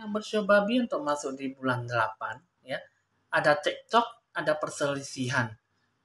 yang bersyabab untuk masuk di bulan 8 ya. Ada cekcok, ada perselisihan,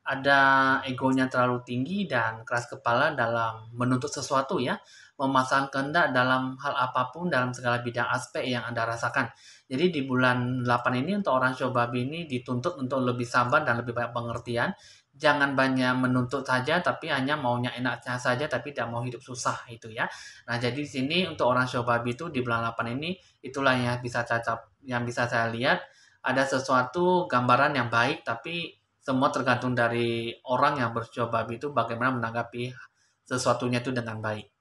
ada egonya terlalu tinggi dan keras kepala dalam menuntut sesuatu ya, memasang kehendak dalam hal apapun dalam segala bidang aspek yang Anda rasakan. Jadi di bulan 8 ini untuk orang Shobabi ini dituntut untuk lebih sabar dan lebih banyak pengertian. Jangan banyak menuntut saja tapi hanya maunya enaknya saja tapi tidak mau hidup susah itu ya. Nah, jadi di sini untuk orang Shobabi itu di bulan 8 ini itulah yang bisa saya lihat ada sesuatu gambaran yang baik tapi semua tergantung dari orang yang bercoba itu bagaimana menanggapi sesuatunya itu dengan baik.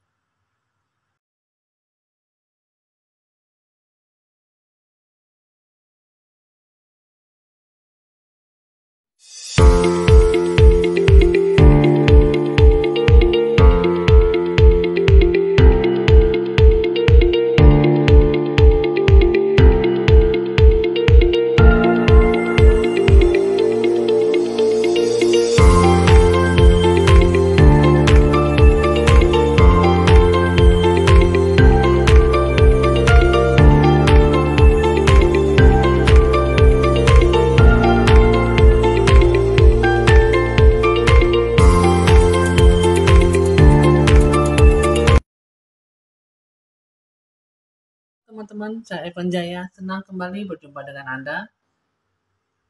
Teman-teman, saya Evan Jaya, senang kembali berjumpa dengan Anda.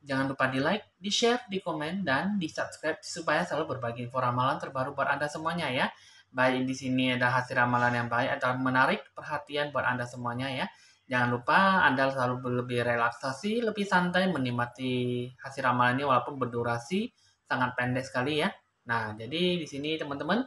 Jangan lupa di like, di share, di komen, dan di subscribe supaya selalu berbagi info ramalan terbaru buat Anda semuanya ya. Baik di sini ada hasil ramalan yang baik atau menarik perhatian buat Anda semuanya ya. Jangan lupa Anda selalu lebih relaksasi, lebih santai menikmati hasil ramalan ini walaupun berdurasi sangat pendek sekali ya. Nah, jadi di sini teman-teman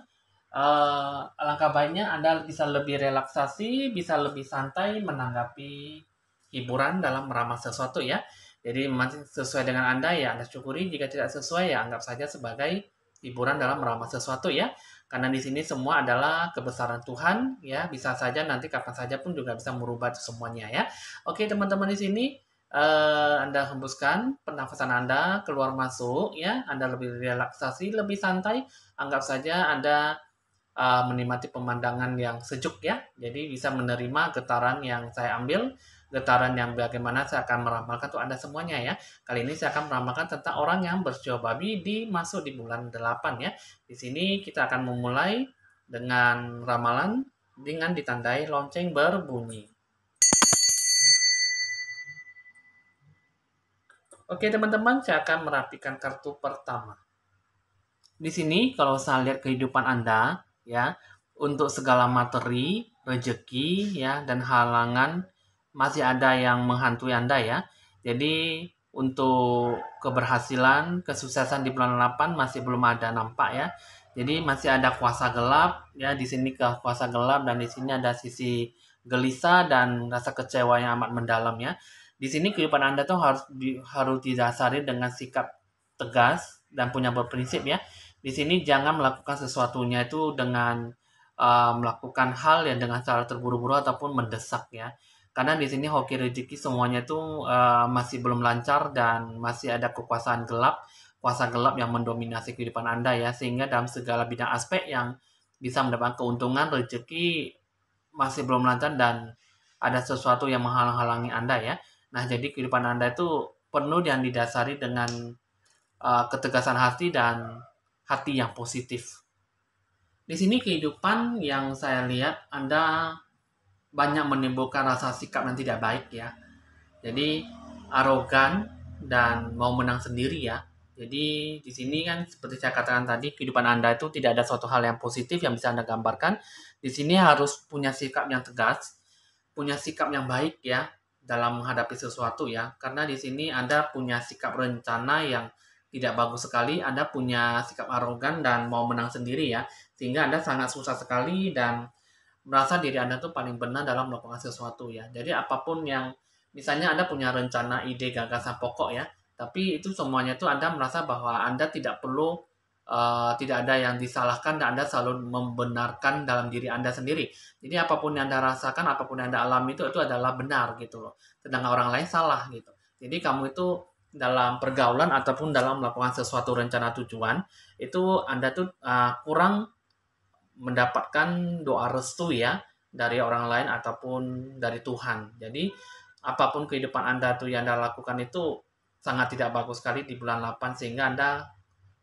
alangkah baiknya Anda bisa lebih relaksasi, bisa lebih santai menanggapi hiburan dalam meramal sesuatu ya. Jadi memang sesuai dengan Anda ya Anda syukuri, jika tidak sesuai ya anggap saja sebagai hiburan dalam meramal sesuatu ya. Karena di sini semua adalah kebesaran Tuhan ya, bisa saja nanti kapan saja pun juga bisa merubah semuanya ya. Oke teman-teman di sini Anda hembuskan pernafasan Anda keluar masuk ya, Anda lebih relaksasi, lebih santai, anggap saja Anda menikmati pemandangan yang sejuk ya. Jadi bisa menerima getaran yang saya ambil, getaran yang bagaimana saya akan meramalkan untuk Anda semuanya ya. Kali ini saya akan meramalkan tentang orang yang bersyabab masuk di bulan 8 ya. Di sini kita akan memulai dengan ramalan dengan ditandai lonceng berbunyi. Oke teman-teman, saya akan merapikan kartu pertama. Di sini kalau saya lihat kehidupan Anda ya, untuk segala materi, rezeki ya dan halangan masih ada yang menghantui Anda ya. Jadi untuk keberhasilan, kesuksesan di bulan 8 masih belum ada nampak ya. Jadi masih ada kuasa gelap ya, di sini ke kuasa gelap dan di sini ada sisi gelisah dan rasa kecewa yang amat mendalam ya. Di sini kehidupan Anda tuh harus didasari dengan sikap tegas dan punya berprinsip ya. Di sini jangan melakukan sesuatunya itu dengan melakukan hal yang dengan cara terburu-buru ataupun mendesak ya. Karena di sini hoki rezeki semuanya itu masih belum lancar dan masih ada kekuasaan gelap, kuasa gelap yang mendominasi kehidupan Anda ya. Sehingga dalam segala bidang aspek yang bisa mendapatkan keuntungan rezeki masih belum lancar dan ada sesuatu yang menghalang-halangi Anda ya. Nah, jadi kehidupan Anda itu penuh yang didasari dengan ketegasan hati dan hati yang positif. Di sini kehidupan yang saya lihat Anda banyak menimbulkan rasa sikap yang tidak baik ya. Jadi arogan dan mau menang sendiri ya. Jadi di sini kan seperti saya katakan tadi kehidupan Anda itu tidak ada suatu hal yang positif yang bisa Anda gambarkan. Di sini harus punya sikap yang tegas, punya sikap yang baik ya dalam menghadapi sesuatu ya. Karena di sini Anda punya sikap rencana yang tidak bagus sekali, Anda punya sikap arogan dan mau menang sendiri ya. Sehingga Anda sangat susah sekali dan merasa diri Anda tuh paling benar dalam melakukan sesuatu ya. Jadi apapun yang misalnya Anda punya rencana, ide, gagasan pokok ya, tapi itu semuanya tuh Anda merasa bahwa Anda tidak perlu tidak ada yang disalahkan dan Anda selalu membenarkan dalam diri Anda sendiri. Jadi apapun yang Anda rasakan, apapun yang Anda alami itu adalah benar gitu loh. Sedangkan orang lain salah gitu. Jadi kamu itu dalam pergaulan ataupun dalam melakukan sesuatu rencana tujuan itu Anda tuh kurang mendapatkan doa restu ya dari orang lain ataupun dari Tuhan. Jadi apapun kehidupan Anda tuh yang Anda lakukan itu sangat tidak bagus sekali di bulan 8 sehingga Anda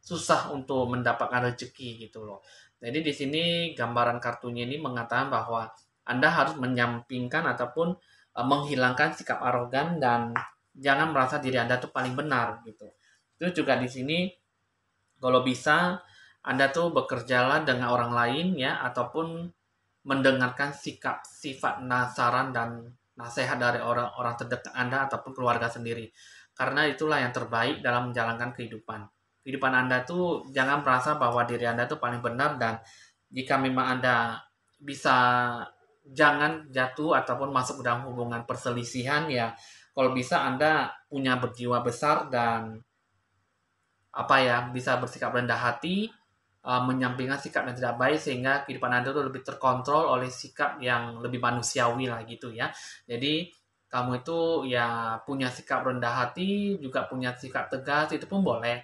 susah untuk mendapatkan rezeki gitu loh. Jadi di sini gambaran kartunya ini mengatakan bahwa Anda harus menyampingkan ataupun menghilangkan sikap arogan dan jangan merasa diri Anda tuh paling benar gitu. Itu juga di sini kalau bisa Anda tuh bekerjalah dengan orang lain ya ataupun mendengarkan sikap sifat saran dan nasihat dari orang-orang terdekat Anda ataupun keluarga sendiri. Karena itulah yang terbaik dalam menjalankan kehidupan. Kehidupan Anda tuh jangan merasa bahwa diri Anda tuh paling benar dan jika memang Anda bisa jangan jatuh ataupun masuk dalam hubungan perselisihan ya kalau bisa Anda punya berjiwa besar dan apa ya bisa bersikap rendah hati menyampingkan sikap yang tidak baik sehingga kehidupan Anda itu lebih terkontrol oleh sikap yang lebih manusiawi lah gitu ya. Jadi kamu itu ya punya sikap rendah hati, juga punya sikap tegas itu pun boleh.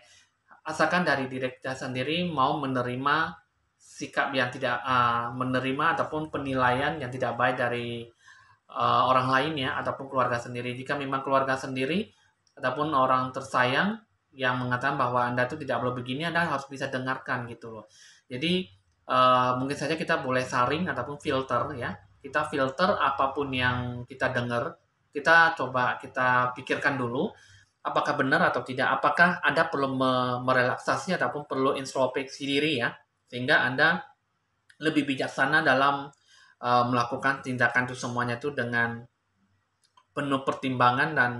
Asalkan dari diri kita sendiri mau menerima sikap yang tidak menerima ataupun penilaian yang tidak baik dari orang lain ya ataupun keluarga sendiri. Jika memang keluarga sendiri ataupun orang tersayang yang mengatakan bahwa Anda itu tidak boleh begini, Anda harus bisa dengarkan gitu loh. Jadi mungkin saja kita boleh saring ataupun filter ya. Kita filter apapun yang kita dengar, kita coba kita pikirkan dulu apakah benar atau tidak. Apakah Anda perlu merelaksasi ataupun perlu introspeksi diri ya, sehingga Anda lebih bijaksana dalam melakukan tindakan itu semuanya itu dengan penuh pertimbangan dan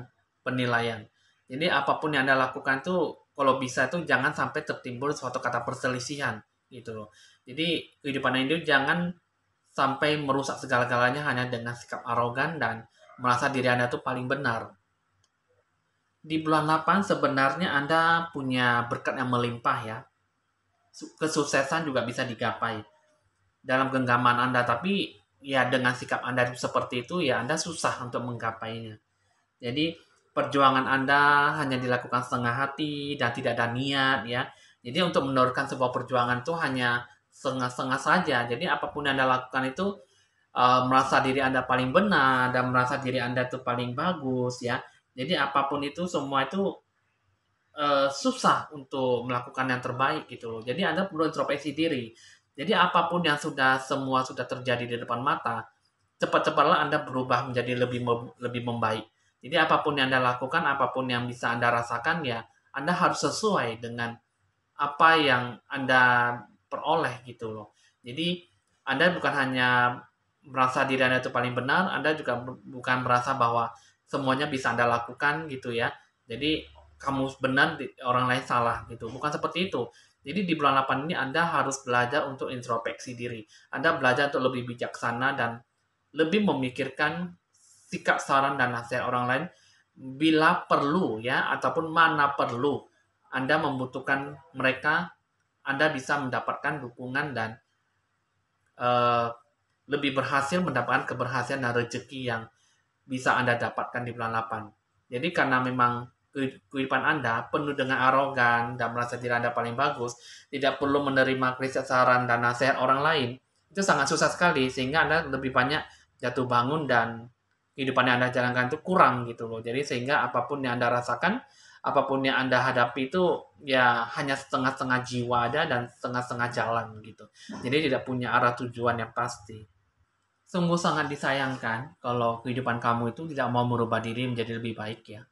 penilaian. Jadi apapun yang Anda lakukan tuh kalau bisa tuh jangan sampai tertimbul suatu kata perselisihan gitu loh. Jadi kehidupan ini jangan sampai merusak segala-galanya hanya dengan sikap arogan dan merasa diri Anda tuh paling benar. Di bulan 8 sebenarnya Anda punya berkat yang melimpah ya. Kesuksesan juga bisa digapai dalam genggaman Anda, tapi ya dengan sikap Anda seperti itu ya Anda susah untuk menggapainya. Jadi perjuangan Anda hanya dilakukan setengah hati dan tidak ada niat ya. Jadi untuk meneruskan sebuah perjuangan itu hanya setengah-setengah saja. Jadi apapun yang Anda lakukan itu merasa diri Anda paling benar dan merasa diri Anda itu paling bagus ya. Jadi apapun itu semua itu susah untuk melakukan yang terbaik gitu loh. Jadi Anda perlu introspeksi diri. Jadi apapun yang semua sudah terjadi di depan mata, cepat-cepatlah Anda berubah menjadi lebih membaik. Jadi apapun yang Anda lakukan, apapun yang bisa Anda rasakan ya, Anda harus sesuai dengan apa yang Anda peroleh gitu loh. Jadi Anda bukan hanya merasa diri Anda itu paling benar, Anda juga bukan merasa bahwa semuanya bisa Anda lakukan gitu ya. Jadi kamu benar, orang lain salah gitu. Bukan seperti itu. Jadi di bulan 8 ini Anda harus belajar untuk introspeksi diri. Anda belajar untuk lebih bijaksana dan lebih memikirkan sikap saran dan nasihat orang lain bila perlu ya ataupun mana perlu Anda membutuhkan mereka, Anda bisa mendapatkan dukungan dan uh, lebih berhasil mendapatkan keberhasilan dan rezeki yang bisa Anda dapatkan di bulan 8. Jadi karena memang kehidupan Anda penuh dengan arogan dan merasa diri Anda paling bagus, tidak perlu menerima kritik saran dan nasihat orang lain, itu sangat susah sekali sehingga Anda lebih banyak jatuh bangun dan kehidupan yang Anda jalankan itu kurang gitu loh. Jadi sehingga apapun yang Anda rasakan, apapun yang Anda hadapi itu ya hanya setengah-setengah jiwa ada dan setengah-setengah jalan gitu. Jadi tidak punya arah tujuan yang pasti. Sungguh sangat disayangkan kalau kehidupan kamu itu tidak mau merubah diri menjadi lebih baik ya.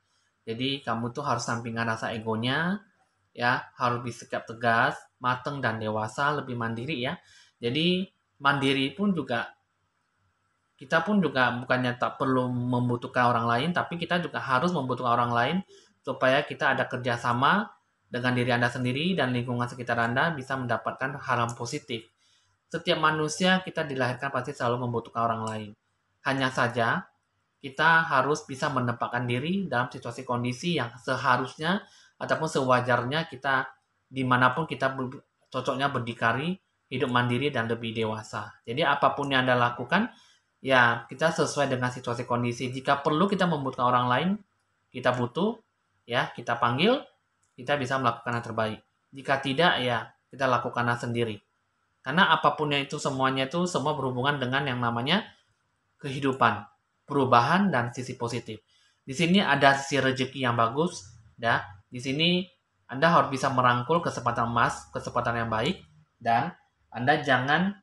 Jadi kamu tuh harus sampingkan rasa egonya, ya, harus bersikap tegas, mateng dan dewasa, lebih mandiri ya. Jadi mandiri pun juga kita pun juga bukannya tak perlu membutuhkan orang lain, tapi kita juga harus membutuhkan orang lain supaya kita ada kerjasama dengan diri Anda sendiri dan lingkungan sekitar Anda bisa mendapatkan hal yang positif. Setiap manusia kita dilahirkan pasti selalu membutuhkan orang lain. Hanya saja kita harus bisa menempatkan diri dalam situasi kondisi yang seharusnya ataupun sewajarnya kita dimanapun kita cocoknya berdikari, hidup mandiri dan lebih dewasa. Jadi apapun yang Anda lakukan, ya kita sesuai dengan situasi kondisi. Jika perlu kita membutuhkan orang lain, kita butuh, ya kita panggil, kita bisa melakukan yang terbaik. Jika tidak, ya kita lakukannya sendiri. Karena apapun yang itu semuanya itu semua berhubungan dengan yang namanya kehidupan. perubahan dan sisi positif. Di sini ada sisi rezeki yang bagus, ya. Di sini Anda harus bisa merangkul kesempatan emas, kesempatan yang baik, dan Anda jangan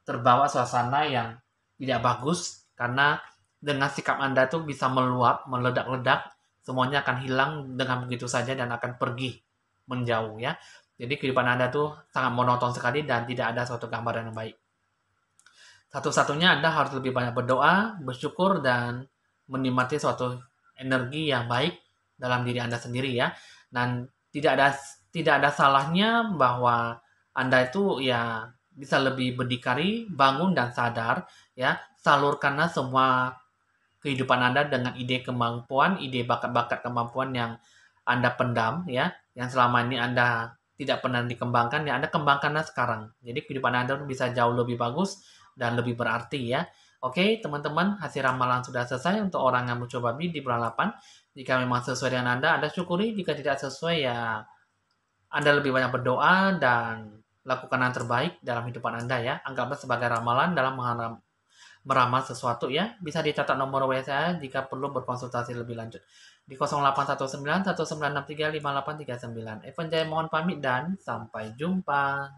terbawa suasana yang tidak bagus karena dengan sikap Anda tuh bisa meluap, meledak-ledak, semuanya akan hilang dengan begitu saja dan akan pergi menjauh ya. Jadi kehidupan Anda tuh sangat monoton sekali dan tidak ada suatu gambaran yang baik. Satu-satunya Anda harus lebih banyak berdoa, bersyukur, dan menikmati suatu energi yang baik dalam diri Anda sendiri ya. Dan tidak ada salahnya bahwa Anda itu ya bisa lebih berdikari, bangun dan sadar ya. Salurkanlah semua kehidupan Anda dengan ide kemampuan, ide bakat-bakat kemampuan yang Anda pendam ya, yang selama ini Anda tidak pernah dikembangkan, ya Anda kembangkanlah sekarang. Jadi kehidupan Anda bisa jauh lebih bagus dan lebih berarti ya. Oke, teman-teman, hasil ramalan sudah selesai untuk orang yang mencoba di bulan 8. Jika memang sesuai dengan Anda syukuri. Jika tidak sesuai, ya Anda lebih banyak berdoa dan lakukan yang terbaik dalam kehidupan Anda ya. Anggaplah sebagai ramalan dalam meramal sesuatu ya. Bisa dicatat nomor WA saya jika perlu berkonsultasi lebih lanjut. Di 0819 1963 5839. Evan Jaya mohon pamit dan sampai jumpa.